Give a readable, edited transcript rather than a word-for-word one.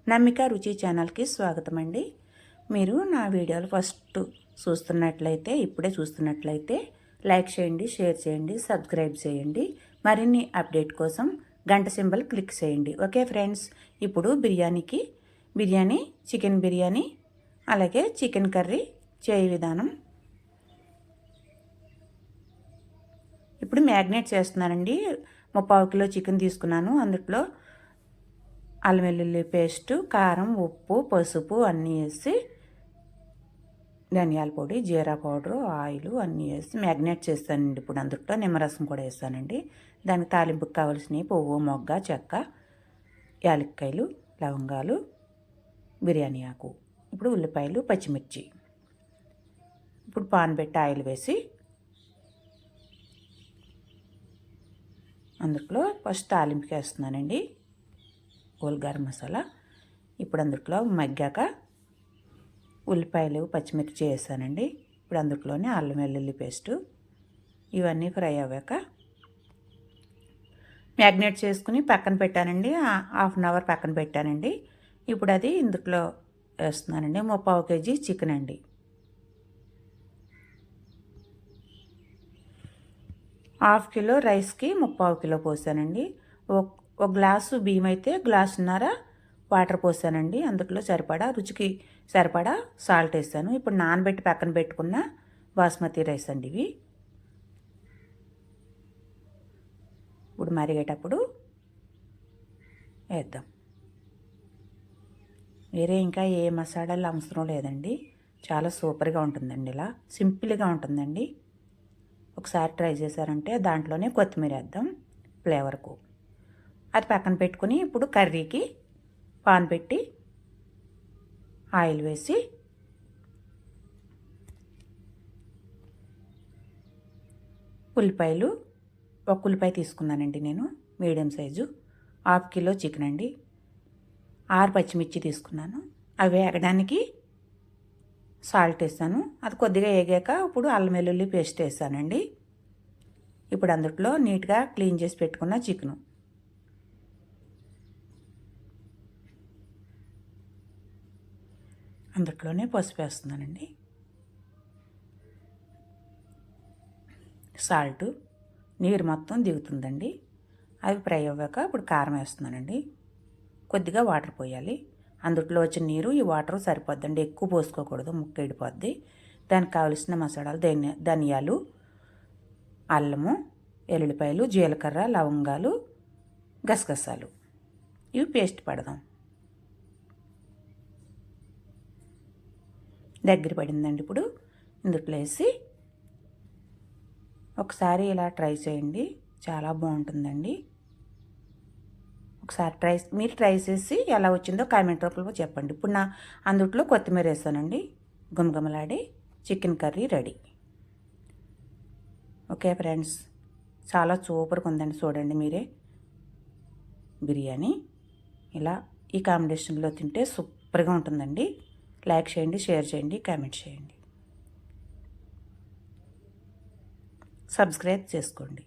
నమ్మిక రుచి ఛానల్కి స్వాగతం అండి. మీరు నా వీడియోలు ఫస్ట్ ఇప్పుడే చూస్తున్నట్లయితే లైక్ చేయండి, షేర్ చేయండి, సబ్స్క్రైబ్ చేయండి. మరిన్ని అప్డేట్ కోసం గంట సింబల్ క్లిక్ చేయండి. ఓకే ఫ్రెండ్స్, ఇప్పుడు బిర్యానీ చికెన్ బిర్యానీ అలాగే చికెన్ కర్రీ చేయ విధానం. ఇప్పుడు మ్యాగ్నేట్ చేస్తున్నానండి. 3/4 కిలో చికెన్ తీసుకున్నాను. అందులో అల్లం వెల్లుల్లి పేస్టు, కారం, ఉప్పు, పసుపు అన్నీ వేసి ధనియాల పొడి, జీరా పౌడరు, ఆయిల్ అన్నీ వేసి మ్యాగ్నేట్ చేస్తానండి. ఇప్పుడు అందులో నిమ్మరసం కూడా వేస్తానండి. దానికి తాలింపుకి కావాల్సినవి పువ్వు, మొగ్గ, చెక్క, యాలక్కాయలు, లవంగాలు, బిర్యానీ ఆకు, ఇప్పుడు ఉల్లిపాయలు, పచ్చిమిర్చి. ఇప్పుడు పాన్ పెట్టి ఆయిల్ వేసి అందులో ఫస్ట్ తాలింపుకి వేస్తున్నానండి గరం మసాలా. ఇప్పుడు అందులో మగ్గాక ఉల్లిపాయలు, పచ్చిమిర్చి వేసానండి. ఇప్పుడు అందులోనే అల్లం వెల్లుల్లి పేస్టు ఇవన్నీ ఫ్రై అవ్వాక మ్యాగ్నేట్ చేసుకుని పక్కన పెట్టానండి. 1/2 అవర్ పక్కన పెట్టానండి. ఇప్పుడు అది ఇందులో వేస్తున్నానండి. 3/4 కేజీ చికెన్ అండి. ½ కిలో రైస్కి 3/4 కిలో పోసానండి. ఒక గ్లాసు బియ్యం అయితే గ్లాసున్నర వాటర్ పోసానండి. అందులో రుచికి సరిపడా సాల్ట్ వేసాను. ఇప్పుడు నానబెట్టి పక్కన పెట్టుకున్న బాస్మతి రైస్ అండి ఇవి. ఇప్పుడు మరిగేటప్పుడు వేద్దాం. వేరే ఇంకా ఏ మసాలాలు అవసరం లేదండి. చాలా సూపర్గా ఉంటుందండి. ఇలా సింపుల్గా ఉంటుందండి. ఒకసారి ట్రై చేశారంటే దాంట్లోనే కొత్తిమీర వేద్దాం ఫ్లేవర్కు. అది పక్కన పెట్టుకుని ఇప్పుడు కర్రీకి పాన్ పెట్టి ఆయిల్ వేసి ఉల్లిపాయలు, ఒక ఉల్లిపాయ తీసుకున్నానండి నేను, మీడియం సైజు. 1/2 కిలో చికెన్ అండి. 6 పచ్చిమిర్చి తీసుకున్నాను. అవి వేగడానికి సాల్ట్ వేసాను. అది కొద్దిగా వేగాక ఇప్పుడు అల్లం వెల్లుల్లి పేస్ట్ వేసానండి. ఇప్పుడు అందులో నీట్గా క్లీన్ చేసి పెట్టుకున్న చికెను అందులోనే పసుపు వేస్తున్నానండి. సాల్ట్, నీరు మొత్తం దిగుతుందండి. అవి ఫ్రై అవ్వాక ఇప్పుడు కారం వేస్తున్నానండి. కొద్దిగా వాటర్ పోయాలి. అందులో వచ్చిన నీరు ఈ వాటర్ సరిపోద్దండి. ఎక్కువ పోసుకోకూడదు, ముక్క ఇడిపోద్ది. దానికి కావలసిన మసాలాలు ధనియాలు, అల్లము, ఎల్లుల్లిపాయలు, జీలకర్ర, లవంగాలు, గసగసాలు ఇవి పేస్ట్ పడదాం. దగ్గర పడిందండి. ఇప్పుడు ఇందులో వేసి ఒకసారి ఇలా ట్రై చేయండి. చాలా బాగుంటుందండి. ఒకసారి మీరు ట్రై చేసి ఎలా వచ్చిందో కామెంట్ రూపంలో చెప్పండి. ఇప్పుడు అందులో కొత్తిమీర వేసానండి. గుమగుమలాడి chicken curry ready. Okay friends, చాలా సూపర్గా ఉందండి. చూడండి మీరే. బిర్యానీ ఇలా ఈ కాంబినేషన్లో తింటే సూపర్గా ఉంటుందండి. లైక్ చేయండి, షేర్ చేయండి, కామెంట్ చేయండి, సబ్స్క్రైబ్ చేసుకోండి.